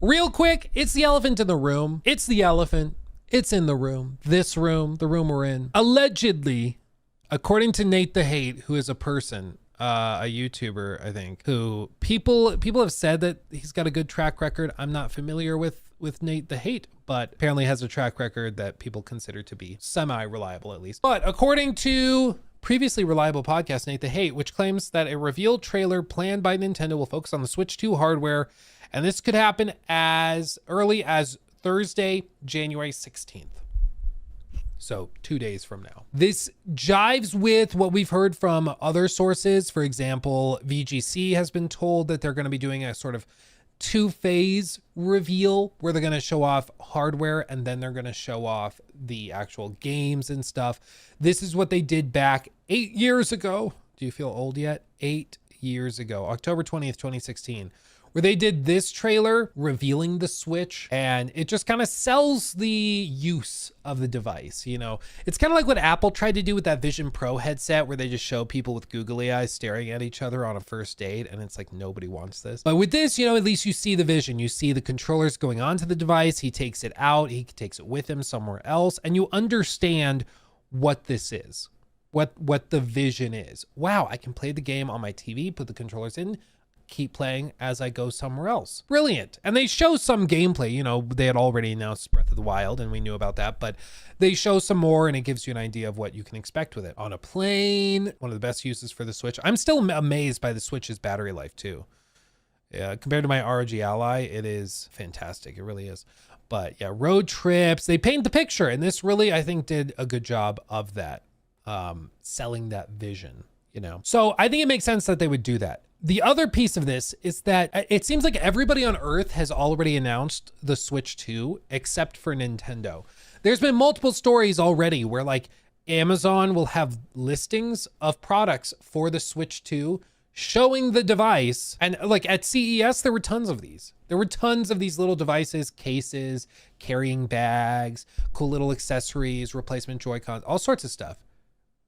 Real quick, it's the elephant in the room. It's the elephant. It's in the room. This room, the room we're in. Allegedly, according to Nate the Hate, who is a person, a YouTuber, I think, who people have said that he's got a good track record. I'm not familiar with Nate the Hate, but apparently has a track record that people consider to be semi-reliable at least. But according to previously reliable podcast Nate the Hate, which claims that a reveal trailer planned by Nintendo will focus on the Switch 2 hardware, and this could happen as early as Thursday, January 16th. So 2 days from now. This jives with what we've heard from other sources. For example, VGC has been told that they're going to be doing a sort of two-phase reveal where they're going to show off hardware and then they're going to show off the actual games and stuff. This is what they did back 8 years ago. Do you feel old yet? 8 years ago, October 20th, 2016. Where they did this trailer revealing the Switch, and it just kind of sells the use of the device. You know, it's kind of like what Apple tried to do with that Vision Pro headset, where they just show people with googly eyes staring at each other on a first date, and it's like, nobody wants this. But with this, you know, at least you see the vision. You see the controllers going onto the device. He takes it out. He takes it with him somewhere else, and you understand what this is, what the vision is. Wow, I can play the game on my TV, put the controllers in, keep playing as I go somewhere else. Brilliant. And they show some gameplay. You know, they had already announced Breath of the Wild and we knew about that, but they show some more and it gives you an idea of what you can expect with it. On a plane, one of the best uses for the Switch. I'm still amazed by the Switch's battery life too. Yeah, compared to my ROG Ally, it is fantastic. It really is. But yeah, road trips, they paint the picture. And this really, I think, did a good job of that, selling that vision, you know? So I think it makes sense that they would do that. The other piece of this is that it seems like everybody on Earth has already announced the Switch 2, except for Nintendo. There's been multiple stories already where like Amazon will have listings of products for the Switch 2 showing the device. And like at CES, there were tons of these. There were tons of these little devices, cases, carrying bags, cool little accessories, replacement Joy-Cons, all sorts of stuff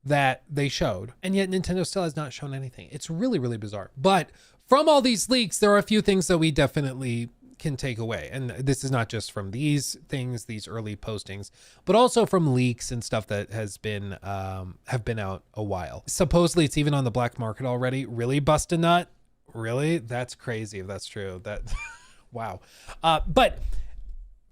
that they showed, and yet Nintendo still has not shown anything. It's really, really bizarre. But from all these leaks, there are a few things that we definitely can take away. And this is not just from these things, these early postings, but also from leaks and stuff that has been, have been out a while. Supposedly it's even on the black market already. Really, bust a nut? Really? That's crazy if that's true. That, wow. But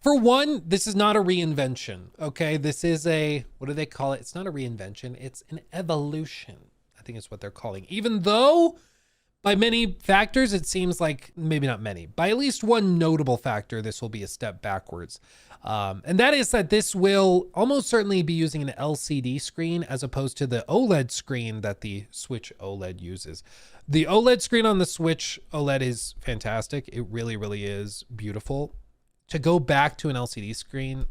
for one, this is not a reinvention, okay? This is a, what do they call it? It's not a reinvention, it's an evolution, I think is what they're calling. Even though by many factors, it seems like, maybe not many, by at least one notable factor, this will be a step backwards. And that is that this will almost certainly be using an LCD screen as opposed to the OLED screen that the Switch OLED uses. The OLED screen on the Switch OLED is fantastic. It really, really is beautiful. To go back to an LCD screen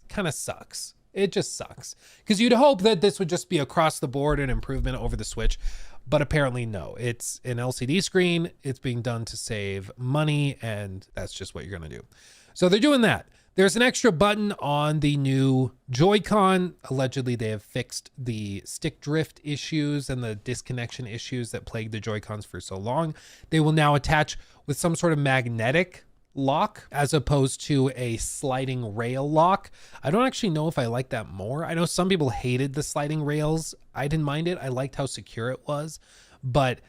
kind of sucks. It just sucks. Because you'd hope that this would just be across the board an improvement over the Switch, but apparently no. It's an LCD screen. It's being done to save money, and that's just what you're going to do. So they're doing that. There's an extra button on the new Joy-Con. Allegedly, they have fixed the stick drift issues and the disconnection issues that plagued the Joy-Cons for so long. They will now attach with some sort of magnetic lock as opposed to a sliding rail lock. I don't actually know if I like that more. I know some people hated the sliding rails. I didn't mind it. I liked how secure it was, but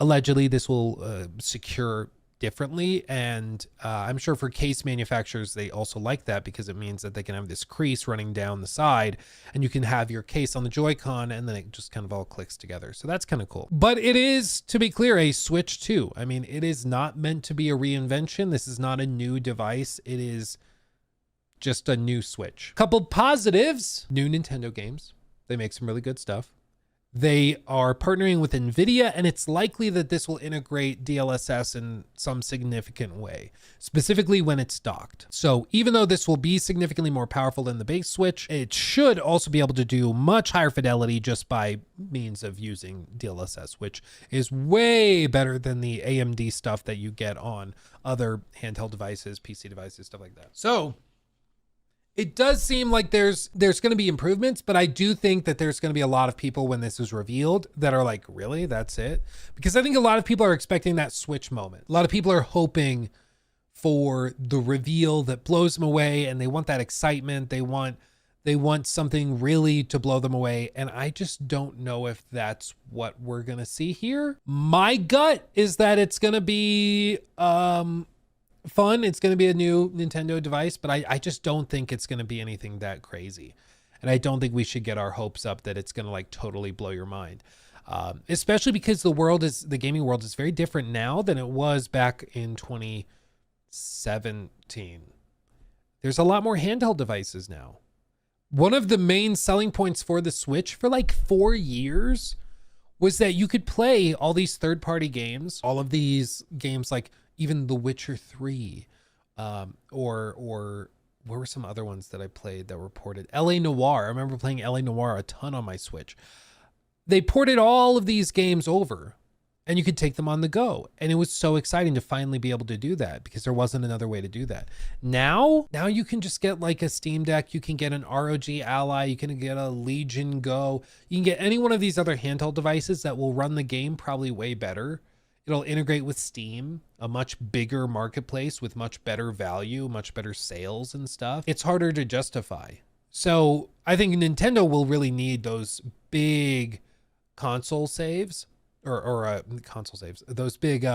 allegedly this will secure differently. And I'm sure for case manufacturers, they also like that because it means that they can have this crease running down the side and you can have your case on the Joy-Con and then it just kind of all clicks together. So that's kind of cool. But it is, to be clear, a Switch 2. I mean, it is not meant to be a reinvention. This is not a new device. It is just a new Switch. Couple positives, new Nintendo games. They make some really good stuff. They are partnering with NVIDIA, and it's likely that this will integrate DLSS in some significant way, specifically when it's docked. So even though this will be significantly more powerful than the base Switch, it should also be able to do much higher fidelity just by means of using DLSS, which is way better than the AMD stuff that you get on other handheld devices, PC devices, stuff like that. So it does seem like there's going to be improvements, but I do think that there's going to be a lot of people when this is revealed that are like, really, that's it? Because I think a lot of people are expecting that Switch moment. A lot of people are hoping for the reveal that blows them away, and they want that excitement. They want something really to blow them away. And I just don't know if that's what we're going to see here. My gut is that it's going to be fun. It's going to be a new Nintendo device, but I just don't think it's going to be anything that crazy. And I don't think we should get our hopes up that it's going to like totally blow your mind. Especially because the gaming world is very different now than it was back in 2017. There's a lot more handheld devices now. One of the main selling points for the Switch for like 4 years was that you could play all these third-party games, all of these games like even The Witcher 3, or what were some other ones that I played that were ported? L.A. Noire. I remember playing L.A. Noire a ton on my Switch. They ported all of these games over and you could take them on the go. And it was so exciting to finally be able to do that because there wasn't another way to do that. Now you can just get like a Steam Deck. You can get an ROG Ally. You can get a Legion Go. You can get any one of these other handheld devices that will run the game probably way better. It'll integrate with Steam, a much bigger marketplace with much better value, much better sales and stuff. It's harder to justify. So I think Nintendo will really need those big console saves or console saves, those big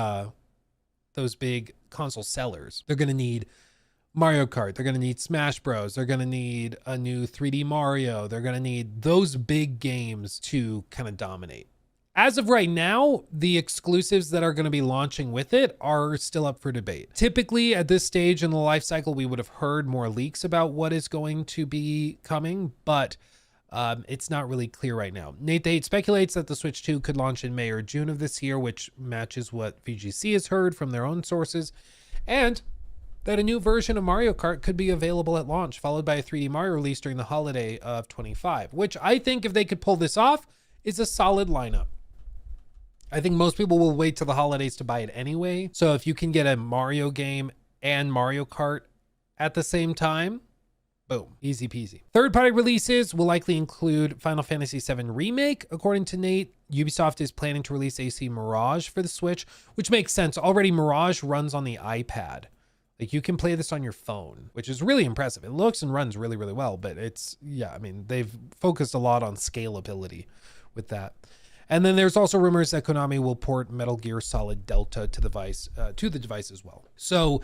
console sellers. They're going to need Mario Kart. They're going to need Smash Bros. They're going to need a new 3D Mario. They're going to need those big games to kind of dominate. As of right now, the exclusives that are going to be launching with it are still up for debate. Typically at this stage in the life cycle, we would have heard more leaks about what is going to be coming, but it's not really clear right now. Nate the Hate speculates that the Switch 2 could launch in May or June of this year, which matches what VGC has heard from their own sources, and that a new version of Mario Kart could be available at launch, followed by a 3D Mario release during the holiday of 25, which I think if they could pull this off is a solid lineup. I think most people will wait till the holidays to buy it anyway. So if you can get a Mario game and Mario Kart at the same time, boom, easy peasy. Third-party releases will likely include Final Fantasy VII Remake. According to Nate, Ubisoft is planning to release AC Mirage for the Switch, which makes sense. Already Mirage runs on the iPad. Like you can play this on your phone, which is really impressive. It looks and runs really, really well, but they've focused a lot on scalability with that. And then there's also rumors that Konami will port Metal Gear Solid Delta to the device as well. So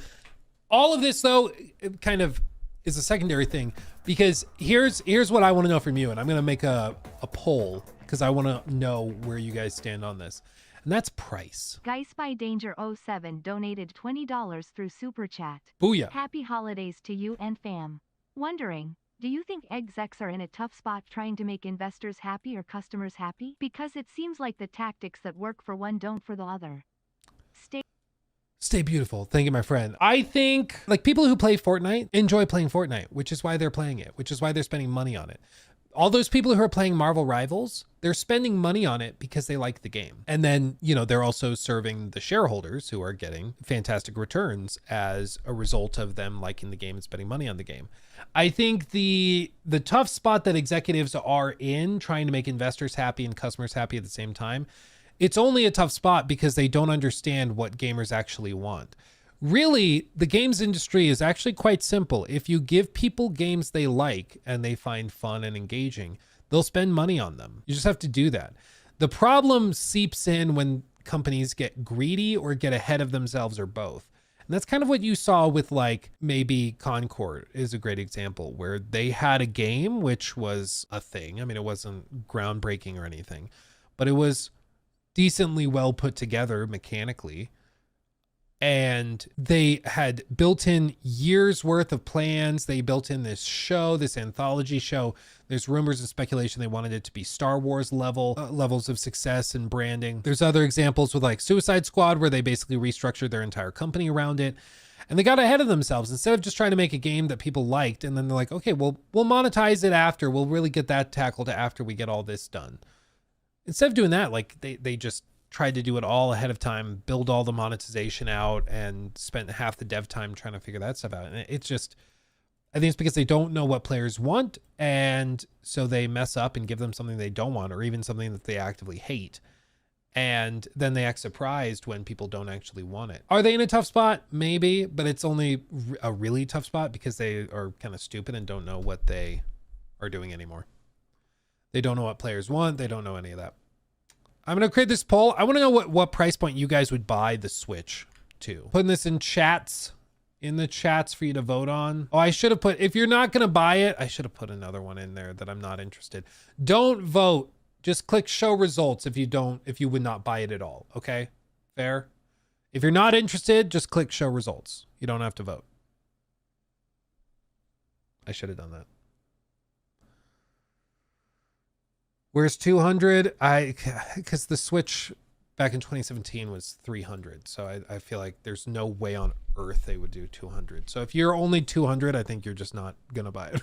all of this though, it kind of is a secondary thing because here's what I want to know from you. And I'm going to make a poll because I want to know where you guys stand on this. And that's price. Guy Spy Danger 07 donated $20 through Super Chat. Booyah. Happy holidays to you and fam. Wondering, do you think execs are in a tough spot trying to make investors happy or customers happy? Because it seems like the tactics that work for one don't for the other. Stay beautiful. Thank you, my friend. I think like people who play Fortnite enjoy playing Fortnite, which is why they're playing it, which is why they're spending money on it. All those people who are playing Marvel Rivals, they're spending money on it because they like the game. And then, they're also serving the shareholders who are getting fantastic returns as a result of them liking the game and spending money on the game. I think the tough spot that executives are in trying to make investors happy and customers happy at the same time, it's only a tough spot because they don't understand what gamers actually want. Really, the games industry is actually quite simple. If you give people games they like and they find fun and engaging, they'll spend money on them. You just have to do that. The problem seeps in when companies get greedy or get ahead of themselves or both. And that's kind of what you saw with like maybe Concord is a great example where they had a game which was a thing. I mean, it wasn't groundbreaking or anything, but it was decently well put together mechanically. And they had built in years worth of plans. They built in this show, this anthology show. There's rumors and speculation they wanted it to be Star Wars levels of success and branding. There's other examples with like Suicide Squad where they basically restructured their entire company around it. And they got ahead of themselves instead of just trying to make a game that people liked. And then they're like, okay, we'll monetize it after. We'll really get that tackled after we get all this done. Instead of doing that, like they just tried to do it all ahead of time, build all the monetization out, and spent half the dev time trying to figure that stuff out. And it's just, I think it's because they don't know what players want, and so they mess up and give them something they don't want, or even something that they actively hate. And then they act surprised when people don't actually want it. Are they in a tough spot? Maybe, but it's only a really tough spot because they are kind of stupid and don't know what they are doing anymore. They don't know what players want. They don't know any of that. I'm going to create this poll. I want to know what price point you guys would buy the Switch to. Putting this in the chats for you to vote on. Oh, I should have put, if you're not going to buy it, I should have put another one in there that I'm not interested. Don't vote. Just click show results if you would not buy it at all. Okay? Fair? If you're not interested, just click show results. You don't have to vote. I should have done that. Where's 200? Because the Switch back in 2017 was 300. So I feel like there's no way on earth they would do 200. So if you're only 200, I think you're just not going to buy it.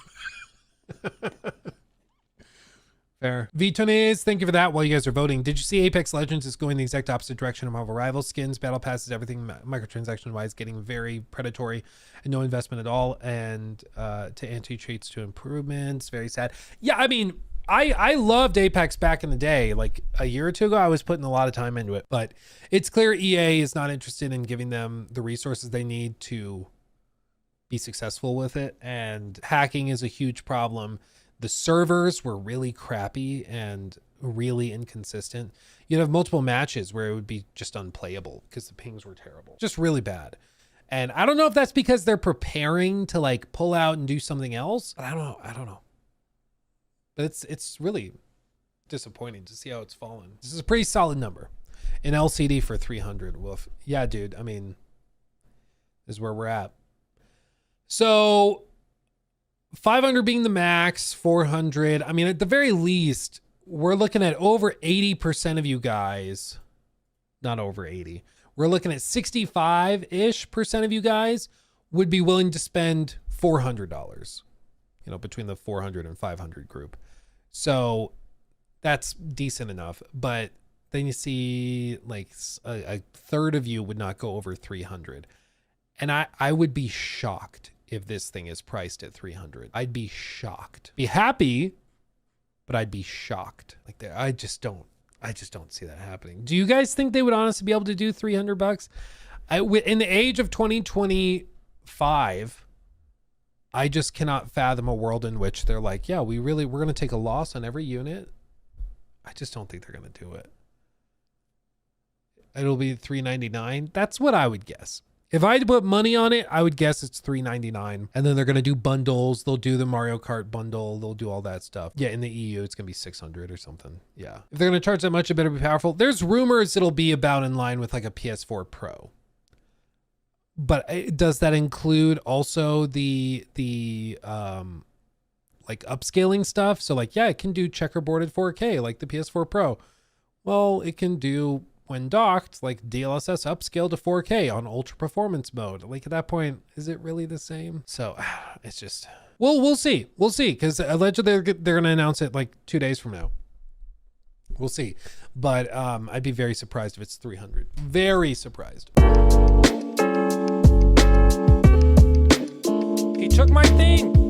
Fair. Vitones, thank you for that while you guys are voting. Did you see Apex Legends is going the exact opposite direction of Marvel Rivals skins? Battle passes, everything microtransaction wise, getting very predatory and no investment at all. And to anti-cheats to improvements. Very sad. Yeah, I mean, I loved Apex back in the day. Like a year or two ago, I was putting a lot of time into it. But it's clear EA is not interested in giving them the resources they need to be successful with it. And hacking is a huge problem. The servers were really crappy and really inconsistent. You'd have multiple matches where it would be just unplayable because the pings were terrible. Just really bad. And I don't know if that's because they're preparing to like pull out and do something else. But I don't know. But it's really disappointing to see how it's fallen. This is a pretty solid number. An LCD for 300. Woof. Yeah, dude. I mean, this is where we're at. So 500 being the max, 400. I mean, at the very least, we're looking at over 80% of you guys, not over 80. We're looking at 65-ish% of you guys would be willing to spend $400, between the 400 and 500 group. So that's decent enough. But then you see like a third of you would not go over 300. And I would be shocked if this thing is priced at 300. I'd be shocked. Be happy, but I'd be shocked. Like I just don't see that happening. Do you guys think they would honestly be able to do $300? In the age of 2025, I just cannot fathom a world in which they're like, yeah, we're going to take a loss on every unit. I just don't think they're going to do it. It'll be $399. That's what I would guess. If I had to put money on it, I would guess it's $399. And then they're going to do bundles. They'll do the Mario Kart bundle. They'll do all that stuff. Yeah, in the EU, it's going to be 600 or something. Yeah. If they're going to charge that much, it better be powerful. There's rumors it'll be about in line with like a PS4 Pro. But does that include also the like upscaling stuff? So like, yeah, it can do checkerboarded 4K like the PS4 Pro. Well, it can do, when docked, like DLSS upscale to 4K on ultra performance mode. Like at that point, is it really the same? So it's just, well, we'll see. We'll see. Because allegedly they're going to announce it like 2 days from now. We'll see. But I'd be very surprised if it's 300. Very surprised. He took my thing.